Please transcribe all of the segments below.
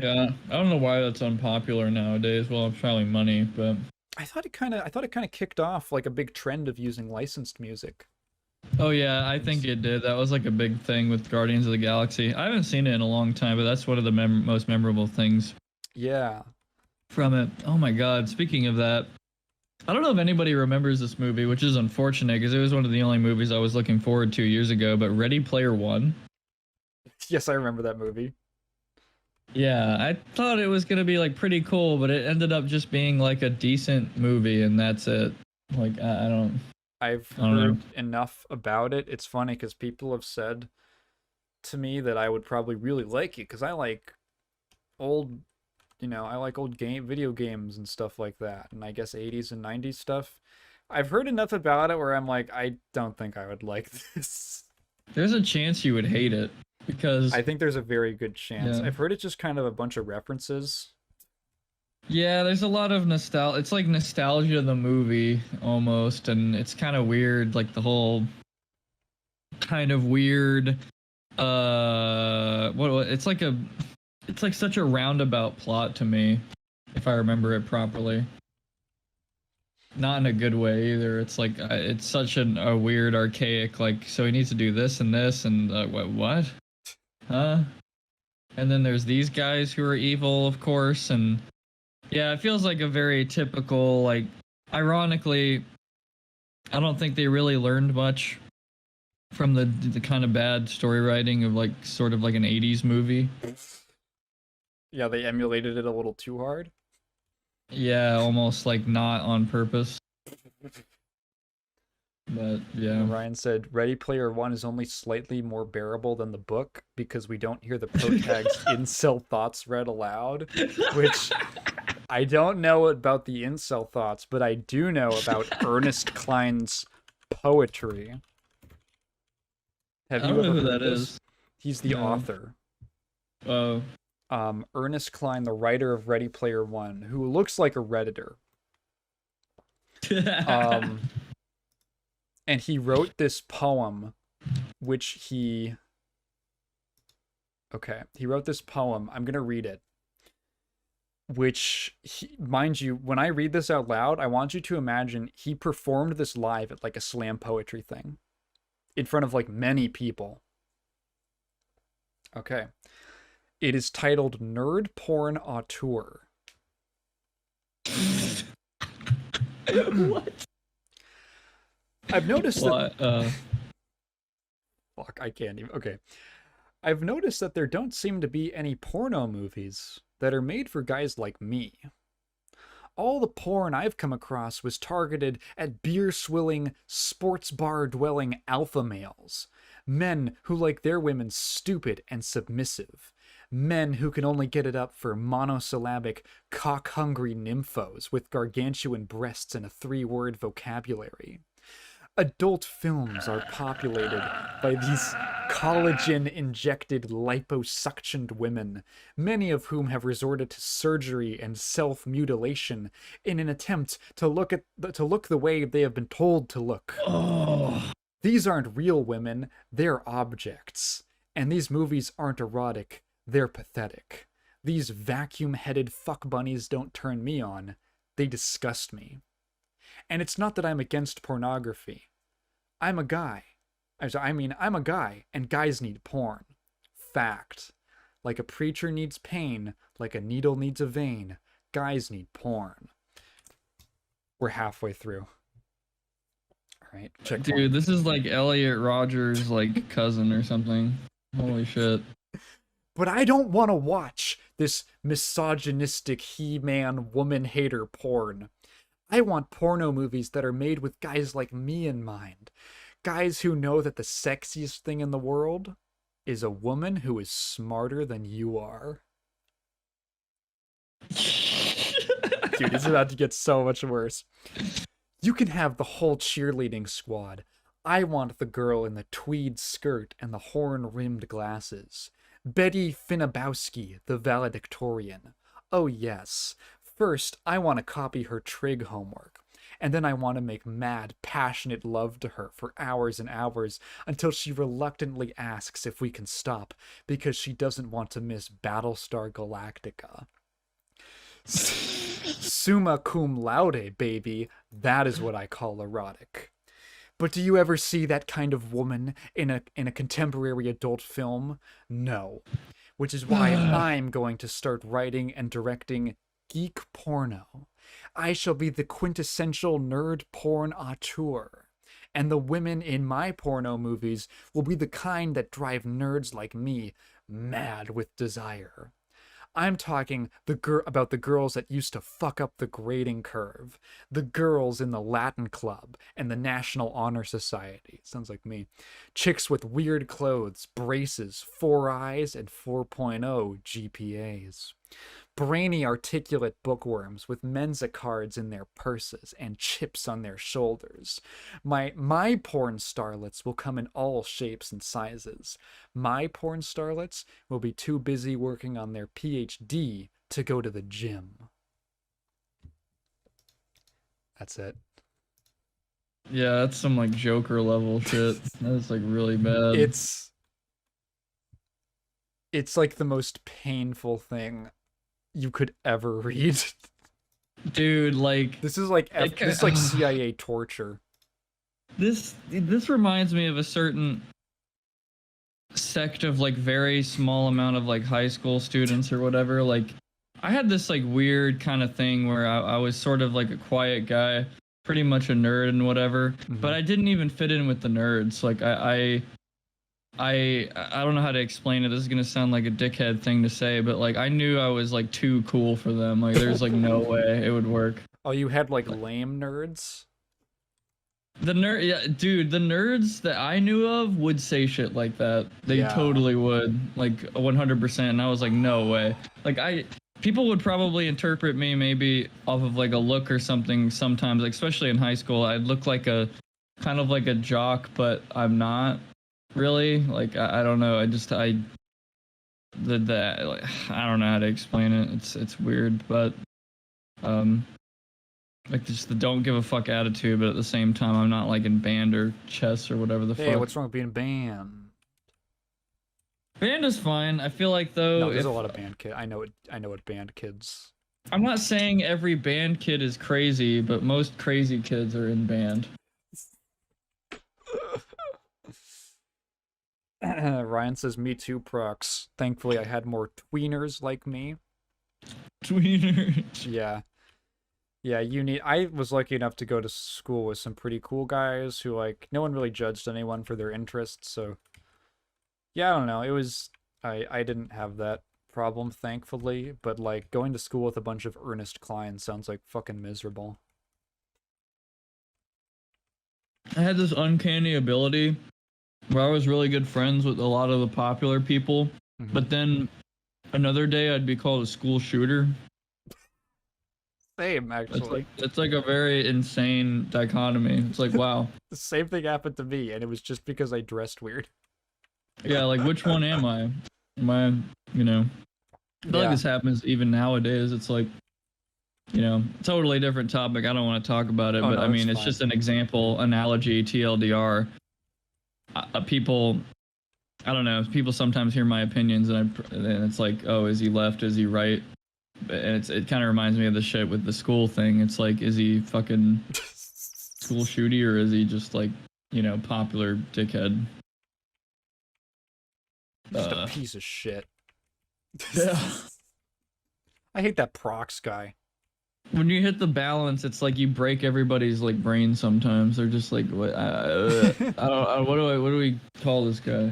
Yeah, I don't know why that's unpopular nowadays. Well, it's probably money, but I thought it kind of kicked off like a big trend of using licensed music. oh yeah, I think It's, it did. That was like a big thing with Guardians of the Galaxy. I haven't seen it in a long time, but that's one of the most memorable things yeah. from it. Oh my God! Speaking of that, I don't know if anybody remembers this movie, which is unfortunate because it was one of the only movies I was looking forward to years ago. But Ready Player One. Yes, I remember that movie. Yeah, I thought it was gonna be like pretty cool, but it ended up just being like a decent movie, and that's it. Like I've I don't know. heard enough about it. It's funny because people have said to me that I would probably really like it because I like old, I like old video games and stuff like that, and I guess 80s and 90s stuff. I've heard enough about it where I'm like, I don't think I would like this. There's a chance you would hate it because I think there's a very good chance. yeah, I've heard it's just kind of a bunch of references. yeah. There's a lot of nostalgia. It's like nostalgia of the movie almost, and it's kind of weird. Like the whole kind of weird. It's like it's like such a roundabout plot to me, if I remember it properly. Not in a good way either. It's like it's such a weird, archaic. Like, so he needs to do this and this and what? Huh? And then there's these guys who are evil, of course, and yeah, it feels like a very typical. Like, ironically, I don't think they really learned much from the kind of bad story writing of like sort of like an '80s movie. Yeah, they emulated it a little too hard. Yeah, almost like not on purpose. But yeah. Ryan said Ready Player One is only slightly more bearable than the book because we don't hear the protag's incel thoughts read aloud, which I don't know about the incel thoughts, but I do know about Ernest Cline's poetry. Have I you don't know ever who heard that this? is. He's the No. author. Oh. Ernest Cline, the writer of Ready Player One, who looks like a Redditor. Um, and he wrote this poem, which he wrote this poem. I'm gonna read it. Mind you, when I read this out loud, I want you to imagine he performed this live at like a slam poetry thing in front of like many people. Okay. It is titled Nerd Porn Auteur. What? I've noticed that. What? Fuck, I can't even. Okay. I've noticed that there don't seem to be any porno movies that are made for guys like me. All the porn I've come across was targeted at beer swilling, sports bar dwelling alpha males. Men who like their women stupid and submissive. Men who can only get it up for monosyllabic, cock hungry nymphos with gargantuan breasts and a 3-word vocabulary. Adult films are populated by these collagen injected liposuctioned women, many of whom have resorted to surgery and self mutilation in an attempt to look the way they have been told to look. Oh. These aren't real women, they're objects. And these movies aren't erotic, they're pathetic. These vacuum headed fuck bunnies don't turn me on, they disgust me. And it's not that I'm against pornography. I'm a guy. I'm a guy, and guys need porn. Fact. Like a preacher needs pain, like a needle needs a vein, guys need porn. We're halfway through. All right, check Dude, one. this is like Elliot Rogers' like cousin or something. Holy shit. But I don't want to watch this misogynistic he-man woman hater porn. I want porno movies that are made with guys like me in mind. Guys who know that the sexiest thing in the world is a woman who is smarter than you are. Dude, it's about to get so much worse. You can have the whole cheerleading squad. I want the girl in the tweed skirt and the horn-rimmed glasses. Betty Finabowski, the valedictorian. Oh yes. First, I want to copy her trig homework. and then I want to make mad, passionate love to her for hours and hours until she reluctantly asks if we can stop because she doesn't want to miss Battlestar Galactica. Summa cum laude, baby. That is what I call erotic. But do you ever see that kind of woman in a contemporary adult film? No. Which is why I'm going to start writing and directing geek porno. I shall be the quintessential nerd porn auteur. And the women in my porno movies will be the kind that drive nerds like me mad with desire. I'm talking about the girls that used to fuck up the grading curve, the girls in the Latin Club and the National Honor Society. Sounds like me. Chicks with weird clothes, braces, 4 eyes, and 4.0 GPAs. Brainy, articulate bookworms with Mensa cards in their purses and chips on their shoulders. My porn starlets will come in all shapes and sizes. My porn starlets will be too busy working on their PhD to go to the gym. That's it. Yeah, that's some like Joker level shit. That's like really bad. It's like the most painful thing you could ever read. Dude, like this is like CIA torture. This reminds me of a certain sect of like very small amount of like high school students or whatever. Like I had this like weird kind of thing where I was sort of like a quiet guy, pretty much a nerd and whatever, but I didn't even fit in with the nerds. Like I don't know how to explain it. This is gonna sound like a dickhead thing to say, but like I knew I was like too cool for them. Like there's like no way it would work. Oh, you had like lame nerds? The nerds that I knew of would say shit like that. They totally would, like 100%. And I was like, no way. Like people would probably interpret me maybe off of like a look or something sometimes, like, especially in high school. I'd look like a kind of like a jock, but I'm not really. Like I don't know. I don't know how to explain it. It's weird, but like just the don't give a fuck attitude, but at the same time I'm not like in band or chess or whatever the fuck. Hey, what's wrong with being band? Band is fine. I feel like though no, there's a lot of band kids. I know what band kids. I'm not saying every band kid is crazy, but most crazy kids are in band. Ryan says, me too, procs. Thankfully, I had more tweeners like me. Tweeners? Yeah. Yeah, I was lucky enough to go to school with some pretty cool guys who, like, no one really judged anyone for their interests, so... Yeah, I don't know, I didn't have that problem, thankfully, but, like, going to school with a bunch of Ernest Cline sounds like fucking miserable. I had this uncanny ability where I was really good friends with a lot of the popular people, but then another day I'd be called a school shooter. Same, actually. It's like a very insane dichotomy. It's like, wow. The same thing happened to me, and it was just because I dressed weird. Yeah, like, which one am I? Am I, you know... I feel like this happens even nowadays. It's like, you know, totally different topic. I don't want to talk about it, but no, I mean, it's just an example, analogy, TLDR. People, I don't know, people sometimes hear my opinions and it's like, oh, is he left? Is he right? And it kind of reminds me of the shit with the school thing. It's like, is he fucking school shooty or is he just like, you know, popular dickhead? Just a piece of shit. Yeah. I hate that procs guy. When you hit the balance, it's like you break everybody's like brain sometimes. They're just like, what? I don't. What do we call this guy?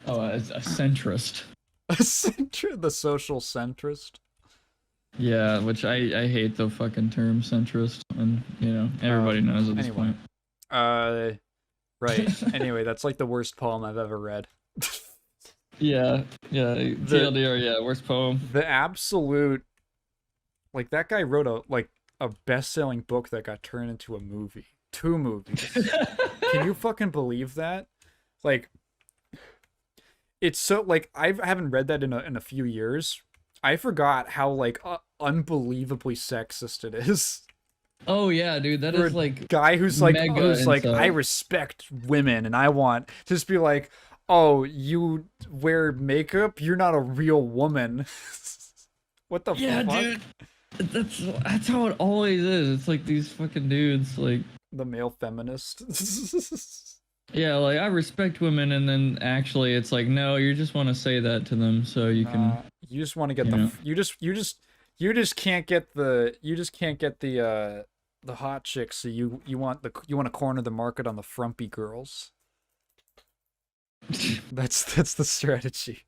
Oh, a centrist. The social centrist. Yeah, which I hate the fucking term centrist, and you know everybody knows at this point. Right. Anyway, that's like the worst poem I've ever read. Yeah. TLDR, yeah, worst poem. The absolute, like, that guy wrote a best-selling book that got turned into a movie. 2 movies. Can you fucking believe that? Like, it's so, like, I haven't read that in a few years. I forgot how, like, unbelievably sexist it is. Oh yeah, dude, that For is a like guy who's like, mega I insult. respect women and I want to just be like, oh, you wear makeup? You're not a real woman. What the Yeah, fuck? dude. That's how it always is. It's like these fucking dudes like The male feminist. yeah, like I respect women and then actually it's like no, you just want to say that to them so you can, Nah, you just want to get you know. you just can't get the hot chicks. So you want to corner the market on the frumpy girls. That's the strategy.